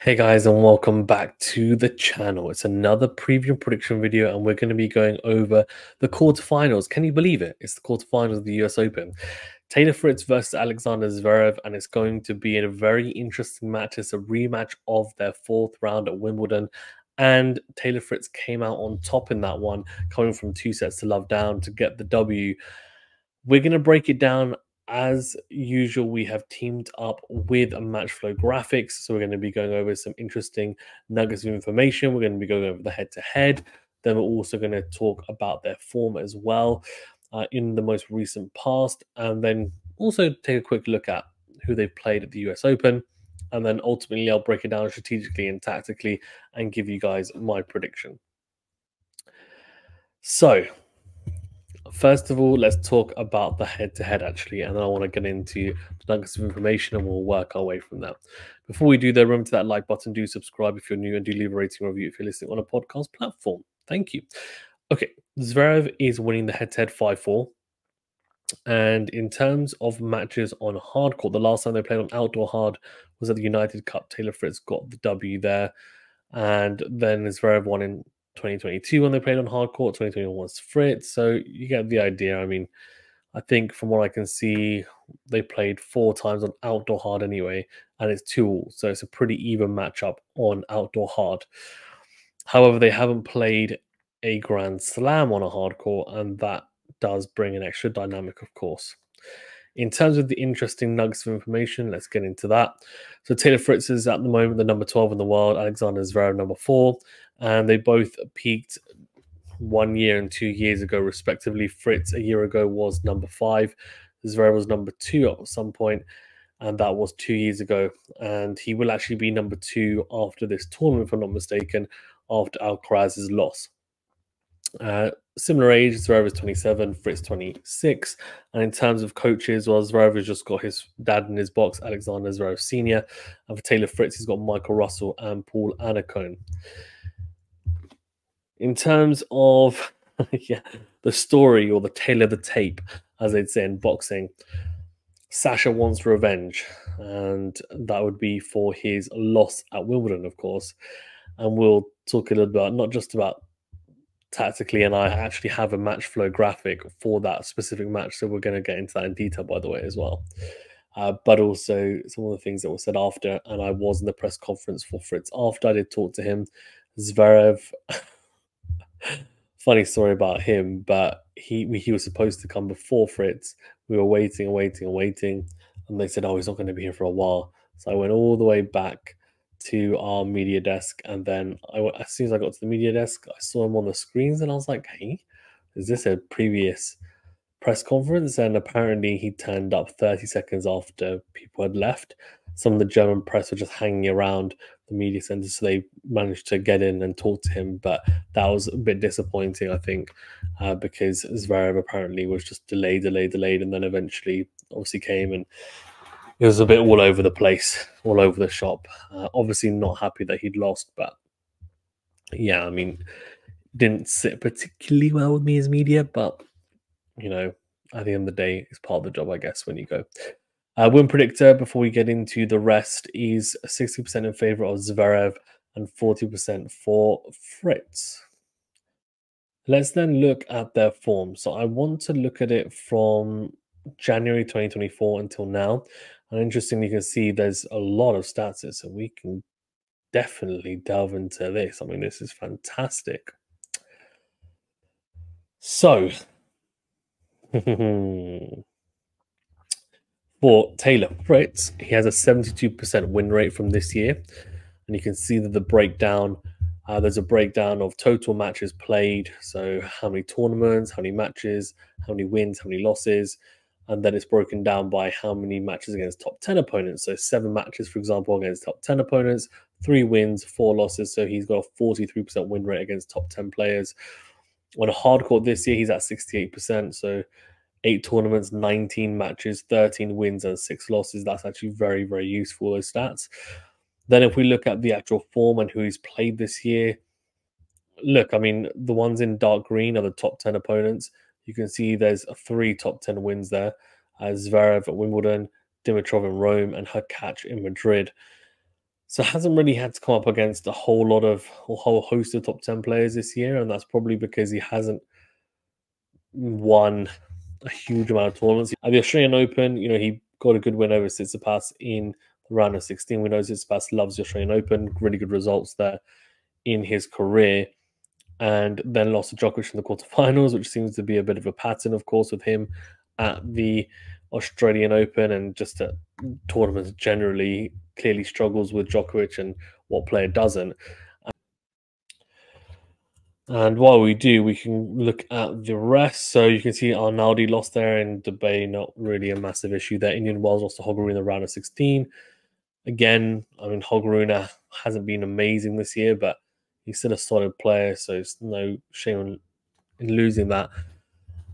Hey guys, and welcome back to the channel. It's another preview and prediction video, and we're going to be going over the quarterfinals. Can you believe it? It's the quarterfinals of the US Open. Taylor Fritz versus Alexander Zverev, and it's going to be a very interesting match. It's a rematch of their fourth round at Wimbledon, and Taylor Fritz came out on top in that one, coming from 2 sets to love down to get the W. We're going to break it down. As usual, we have teamed up with a match flow graphics. So we're going to be going over some interesting nuggets of information. We're going to be going over the head-to-head. Then we're also going to talk about their form as well in the most recent past. And then also take a quick look at who they've played at the US Open. And then ultimately, I'll break it down strategically and tactically and give you guys my prediction. So, first of all, let's talk about the head-to-head actually, and then I want to get into the nuggets of information and we'll work our way from that. Before we do that, remember to that like button, do subscribe if you're new, and do leave a rating review if you're listening on a podcast platform. Thank you. Okay, Zverev is winning the head-to-head 5-4. And in terms of matches on hard court, the last time they played on outdoor hard was at the United Cup. Taylor Fritz got the W there. And then Zverev won in 2022 when they played on hard court. 2021 was Fritz. So you get the idea. I mean, I think from what I can see, they played 4 times on outdoor hard anyway, and it's 2-2. So it's a pretty even matchup on outdoor hard. However, they haven't played a Grand Slam on a hard court, and that does bring an extra dynamic, of course. In terms of the interesting nuggets of information, let's get into that. So Taylor Fritz is at the moment the number 12 in the world, Alexander Zverev number 4, and they both peaked 1 year and 2 years ago, respectively. Fritz a year ago was number 5, Zverev was number 2 at some point, and that was 2 years ago. And he will actually be number 2 after this tournament, if I'm not mistaken, after Alcaraz's loss. Similar age, Zverev is 27, Fritz 26. And in terms of coaches, well, Zverev has just got his dad in his box, Alexander Zverev Sr. And for Taylor Fritz, he's got Michael Russell and Paul Annacone. In terms of the story, or the tale of the tape, as they'd say in boxing, Sasha wants revenge, and that would be for his loss at Wimbledon, of course. And we'll talk a little bit not just about tactically, and I actually have a match flow graphic for that specific match, so we're going to get into that in detail, by the way, as well. But also some of the things that were said after, and I was in the press conference for Fritz after I did talk to him. Zverev, funny story about him, but he was supposed to come before Fritz. We were waiting, and they said, oh, he's not going to be here for a while. So I went all the way back to our media desk, and then as soon as I got to the media desk, I saw him on the screens, and I was like, hey, is this a previous press conference? And apparently he turned up 30 seconds after people had left. Some of the German press were just hanging around the media center, so they managed to get in and talk to him, but that was a bit disappointing, I think, because Zverev apparently was just delayed, and then eventually obviously came, and it was a bit all over the place, all over the shop. Obviously not happy that he'd lost, but yeah, I mean, didn't sit particularly well with me as media, but, you know, at the end of the day, it's part of the job, I guess, when you go. Win predictor, before we get into the rest, is 60% in favor of Zverev and 40% for Fritz. Let's then look at their form. So I want to look at it from January 2024 until now. And interestingly, you can see there's a lot of stats here, so we can definitely delve into this. I mean, this is fantastic. So, for Taylor Fritz, he has a 72% win rate from this year. And you can see that the breakdown, there's a breakdown of total matches played. So how many tournaments, how many matches, how many wins, how many losses. And then it's broken down by how many matches against top 10 opponents. So 7 matches, for example, against top 10 opponents, 3 wins, 4 losses. So he's got a 43% win rate against top 10 players. On a hard court this year, he's at 68%. So 8 tournaments, 19 matches, 13 wins and 6 losses. That's actually very, very useful, those stats. Then if we look at the actual form and who he's played this year, look, I mean, the ones in dark green are the top 10 opponents. You can see there's 3 top 10 wins there. Zverev at Wimbledon, Dimitrov in Rome, and Hurkacz in Madrid. So hasn't really had to come up against a whole host of top 10 players this year, and that's probably because he hasn't won a huge amount of tournaments. At the Australian Open, he got a good win over Tsitsipas in the round of 16. We know Tsitsipas loves the Australian Open, really good results there in his career, and then lost to Djokovic in the quarterfinals, which seems to be a bit of a pattern, of course, with him at the Australian Open and just at tournaments generally. Clearly struggles with Djokovic, and what player doesn't? And while we do, we can look at the rest. So you can see Arnaldi lost there in Dubai, not really a massive issue there. Indian Wells lost to Hoggerud in the round of 16. Again, I mean, Hoggerud hasn't been amazing this year, but he's still a solid player, so it's no shame in losing that.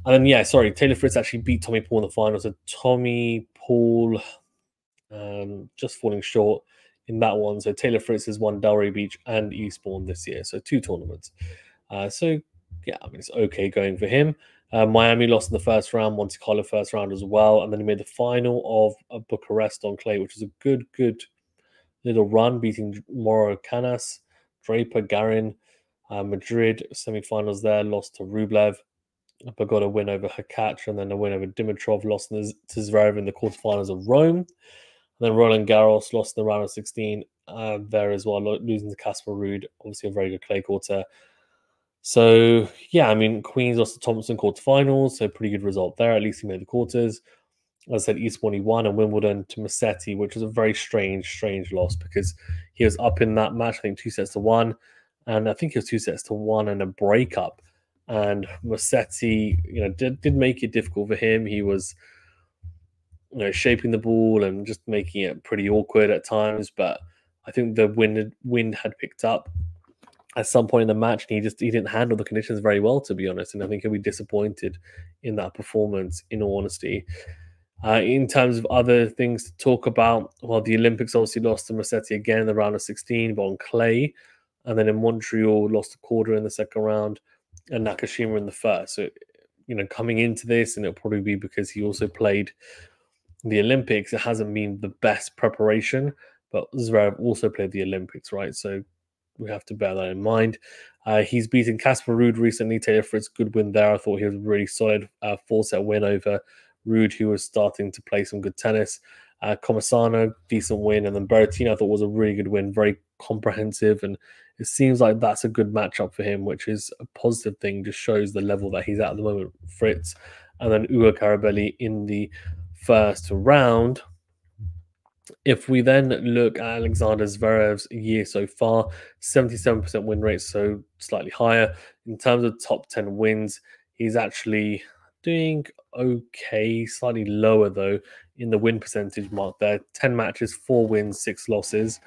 And then, Taylor Fritz actually beat Tommy Paul in the final. So Tommy Paul just falling short in that one. So Taylor Fritz has won Delray Beach and Eastbourne this year, so 2 tournaments. It's okay going for him. Miami lost in the first round, Monte Carlo first round as well, and then he made the final of Bucharest on clay, which is a good little run, beating Moro Canas, Draper, Garin, Madrid semi-finals there, lost to Rublev, but got a win over Hakac, and then a win over Dimitrov, lost to Zverev in the quarterfinals of Rome. And then Roland Garros lost in the round of 16 there as well, losing to Casper Ruud, obviously a very good clay court. So, Queens lost to Thompson quarterfinals, so pretty good result there. At least he made the quarters. As I said, Eastbourne he won, and Wimbledon to Musetti, which was a very strange loss because he was up in that match, I think 2-1, and I think it was 2-1 and a breakup. And Musetti, did make it difficult for him. He was, shaping the ball and just making it pretty awkward at times. But I think the wind had picked up at some point in the match, and he didn't handle the conditions very well, to be honest. And I think he'll be disappointed in that performance, in all honesty. In terms of other things to talk about, well, the Olympics obviously lost to Musetti again in the round of 16, but on clay. And then in Montreal, lost a quarter in the second round, and Nakashima in the first. So, coming into this, and it'll probably be because he also played the Olympics, it hasn't been the best preparation, but Zverev also played the Olympics, right? So we have to bear that in mind. He's beaten Casper Ruud recently. Taylor Fritz, good win there. I thought he was really solid. 4-set win over Ruud, who was starting to play some good tennis. Comasano, decent win. And then Berrettini, I thought was a really good win, very comprehensive. And it seems like that's a good matchup for him, which is a positive thing, just shows the level that he's at the moment, Fritz. And then Ugo Carabelli in the first round. If we then look at Alexander Zverev's year so far, 77% win rate, so slightly higher. In terms of top 10 wins, he's actually doing okay, slightly lower though in the win percentage mark there. 10 matches, 4 wins, 6 losses.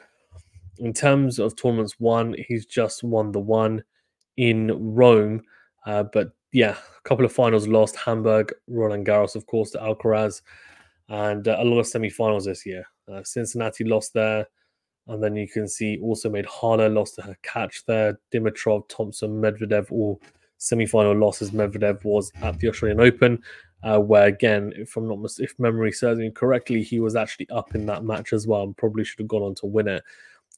In terms of tournaments won, he's just won the one in Rome. But a couple of finals lost, Hamburg, Roland Garros, of course, to Alcaraz, and a lot of semi-finals this year. Cincinnati lost there, and then you can see also made Halle, lost to her catch there. Dimitrov, Thompson, Medvedev, all semi-final losses. Medvedev was at the Australian Open, where again, if memory serves me correctly, he was actually up in that match as well, and probably should have gone on to win it.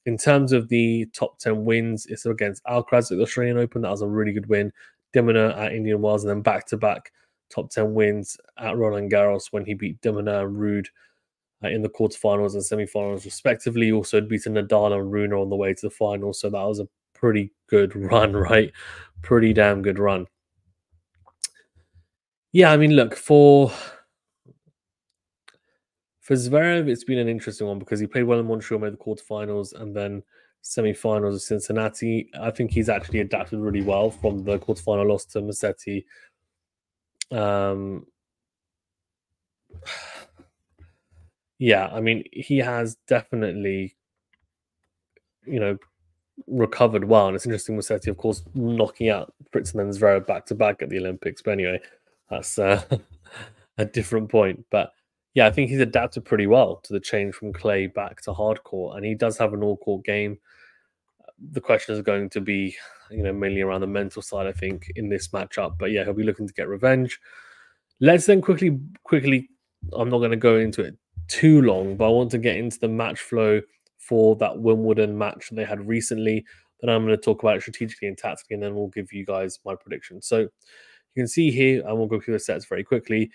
In terms of the top 10 wins, it's against Alcaraz at the Australian Open. That was a really good win. Dimona at Indian Wells, and then back-to-back top 10 wins at Roland Garros when he beat Dimona and Ruud in the quarterfinals and semifinals, respectively. Also had beaten Nadal and Rune on the way to the finals, so that was a pretty good run, right? Pretty damn good run. Yeah, I mean, look, for Zverev, it's been an interesting one because he played well in Montreal, made the quarterfinals, and then semi-finals of Cincinnati. I think he's actually adapted really well from the quarterfinal loss to Musetti. I mean, he has definitely, recovered well. And it's interesting, Musetti, of course, knocking out Fritz and then Zverev back-to-back at the Olympics. But anyway, that's a different point. But I think he's adapted pretty well to the change from clay back to hardcore. And he does have an all-court game. The question is going to be, mainly around the mental side, I think, in this matchup. But he'll be looking to get revenge. Let's then quickly, I'm not going to go into it too long, but I want to get into the match flow for that Wimbledon match they had recently. Then I'm going to talk about it strategically and tactically, and then we'll give you guys my prediction. So you can see here, and we'll go through the sets very quickly.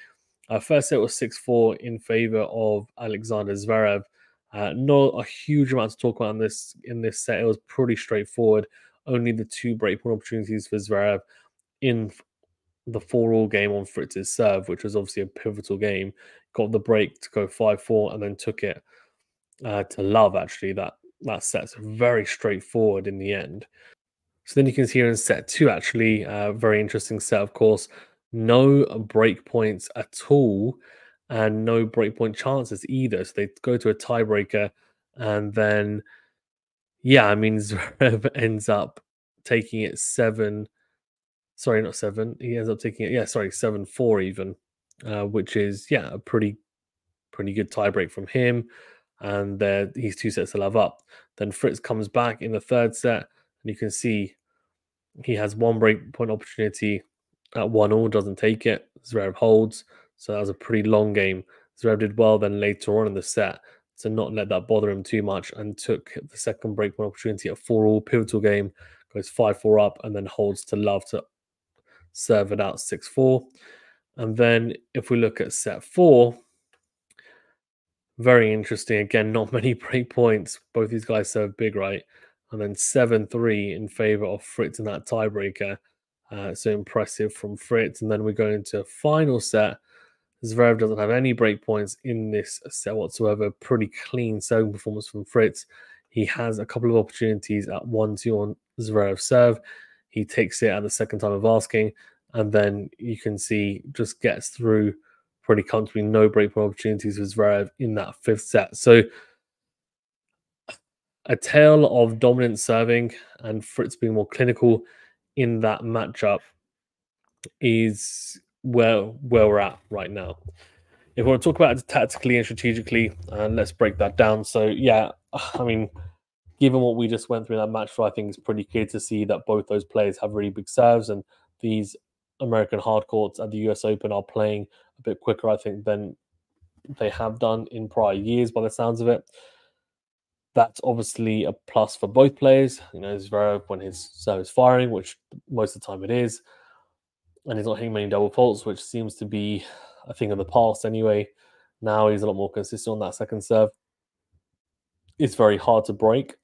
First set was 6-4 in favor of Alexander Zverev. Not a huge amount to talk about in this set. It was pretty straightforward. Only the 2 breakpoint opportunities for Zverev in the 4-all game on Fritz's serve, which was obviously a pivotal game. Got the break to go 5-4 and then took it to love, actually. That set's very straightforward in the end. So then you can see here in set 2, actually, very interesting set, of course. No break points at all and no breakpoint chances either. So they go to a tiebreaker and then, yeah, I mean, Zverev ends up taking it 7. Sorry, not 7. He ends up taking it, 7-4 even, which is, a pretty good tiebreak from him. And he's 2 sets to love up. Then Fritz comes back in the 3rd set, and you can see he has 1 break point opportunity at 1-all, doesn't take it. Zverev holds, so that was a pretty long game. Zverev did well then later on in the set to not let that bother him too much and took the 2nd break point opportunity at 4-all, pivotal game, goes 5-4 up and then holds to love to serve it out 6-4. And then if we look at set 4, very interesting. Again, not many break points. Both these guys serve big, right? And then 7-3 in favor of Fritz in that tiebreaker. So impressive from Fritz. And then we go into a final set. Zverev doesn't have any break points in this set whatsoever. Pretty clean serving performance from Fritz. He has a couple of opportunities at 1-2 on Zverev's serve. He takes it at the 2nd time of asking. And then you can see just gets through pretty comfortably. No breakpoint opportunities for Zverev in that 5th set. So a tale of dominant serving and Fritz being more clinical in that matchup is where we're at right now. If we want to talk about it tactically and strategically, let's break that down. So, I mean, given what we just went through in that match, I think it's pretty clear to see that both those players have really big serves, and these American hard courts at the US Open are playing a bit quicker, I think, than they have done in prior years by the sounds of it. That's obviously a plus for both players. You know, Zverev, when his serve is firing, which most of the time it is, and he's not hitting many double faults, which seems to be a thing of the past anyway. Now he's a lot more consistent on that 2nd serve. It's very hard to break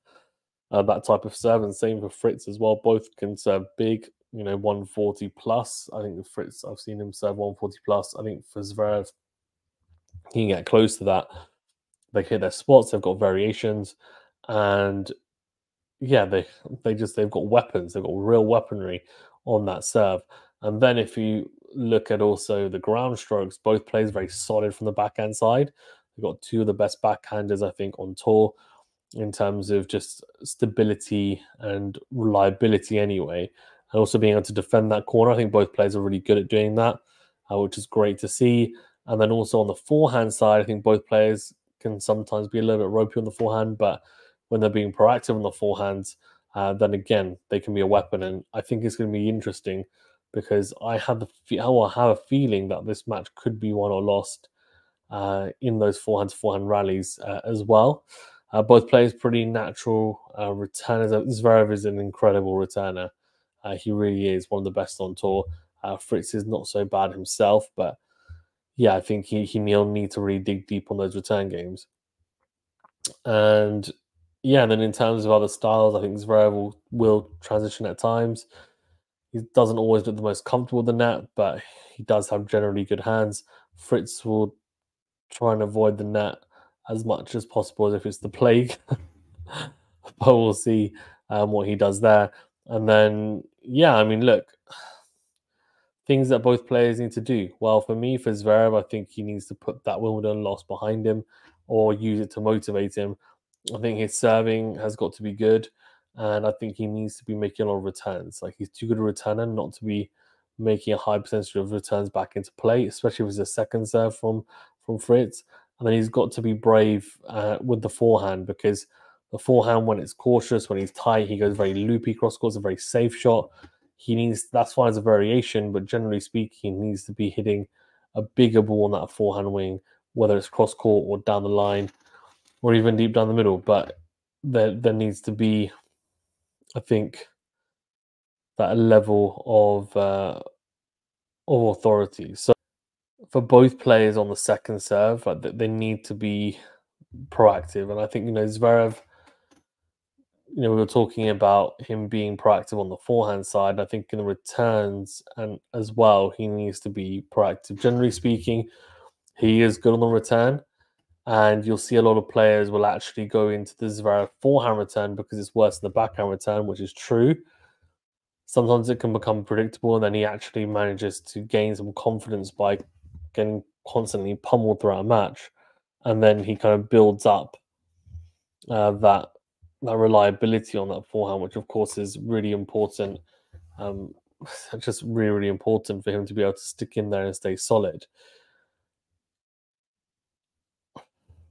that type of serve, and same for Fritz as well. Both can serve big, 140 plus. I think Fritz, I've seen him serve 140 plus. I think for Zverev, he can get close to that. They hit their spots, they've got variations, and they've got weapons, they've got real weaponry on that serve. And then if you look at also the ground strokes, both players very solid from the backhand side. They've got 2 of the best backhanders, I think, on tour in terms of just stability and reliability anyway. And also being able to defend that corner. I think both players are really good at doing that, which is great to see. And then also on the forehand side, I think both players can sometimes be a little bit ropey on the forehand, but when they're being proactive on the forehands, then again, they can be a weapon. And I think it's going to be interesting because I have a feeling that this match could be won or lost in those forehand rallies as well. Both players pretty natural returners. Zverev is an incredible returner. He really is one of the best on tour. Fritz is not so bad himself, but I think he'll need to really dig deep on those return games. And and then in terms of other styles, I think Zverev will transition at times. He doesn't always look the most comfortable with the net, but he does have generally good hands. Fritz will try and avoid the net as much as possible as if it's the plague. But we'll see what he does there. And then, I mean, look, things that both players need to do. Well, for me, for Zverev, I think he needs to put that Wimbledon loss behind him or use it to motivate him. I think his serving has got to be good, and I think he needs to be making a lot of returns. Like, he's too good a returner not to be making a high percentage of returns back into play, especially if it's a 2nd serve from Fritz. And then he's got to be brave with the forehand, because the forehand, when it's cautious, when he's tight, he goes very loopy cross court. It's a very safe shot. That's fine as a variation, but generally speaking, he needs to be hitting a bigger ball on that forehand wing, whether it's cross court or down the line or even deep down the middle. But there needs to be, I think, that level of authority. So for both players on the second serve, like they need to be proactive. And I think Zverev, we were talking about him being proactive on the forehand side. I think in the returns and as well, he needs to be proactive. Generally speaking, he is good on the return, and you'll see a lot of players will actually go into the Zverev forehand return because it's worse than the backhand return, which is true. Sometimes it can become predictable, and then he actually manages to gain some confidence by getting constantly pummeled throughout a match, and then he kind of builds up that reliability on that forehand, which of course is really important. Um, just really, really important for him to be able to stick in there and stay solid.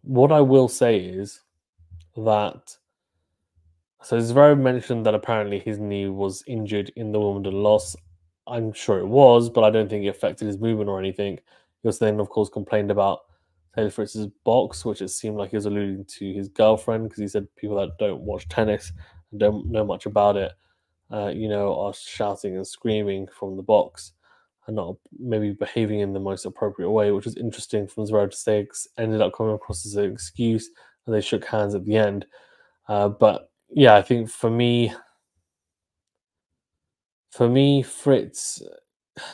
What I will say is that so Zverev mentioned that apparently his knee was injured in the Wimbledon loss. I'm sure it was, but I don't think it affected his movement or anything. He was then, of course, complained about Taylor Fritz's box, which it seemed like he was alluding to his girlfriend, because he said people that don't watch tennis and don't know much about it, are shouting and screaming from the box and not maybe behaving in the most appropriate way, which is interesting from Zverev to say. Ended up coming across as an excuse, and they shook hands at the end. But yeah, I think for me, Fritz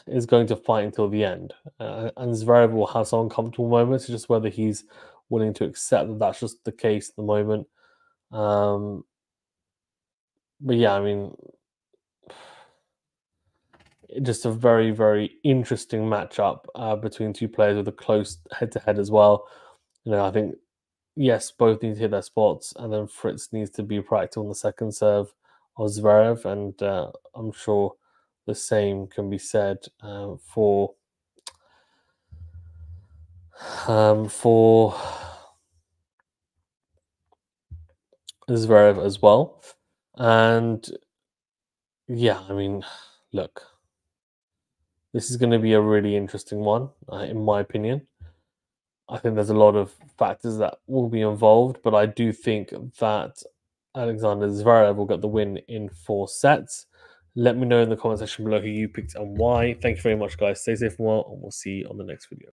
is going to fight until the end, and Zverev will have some uncomfortable moments. It's just whether he's willing to accept that that's just the case at the moment. Um, but yeah, I mean, just a very, very interesting matchup between two players with a close head-to-head as well. I think yes, both need to hit their spots, and then Fritz needs to be proactive on the second serve of Zverev, and I'm sure the same can be said for Zverev as well. And yeah, I mean, look, this is going to be a really interesting one, in my opinion. I think there's a lot of factors that will be involved, but I do think that Alexander Zverev will get the win in 4 sets. Let me know in the comment section below who you picked and why. Thank you very much, guys. Stay safe and well, and we'll see you on the next video.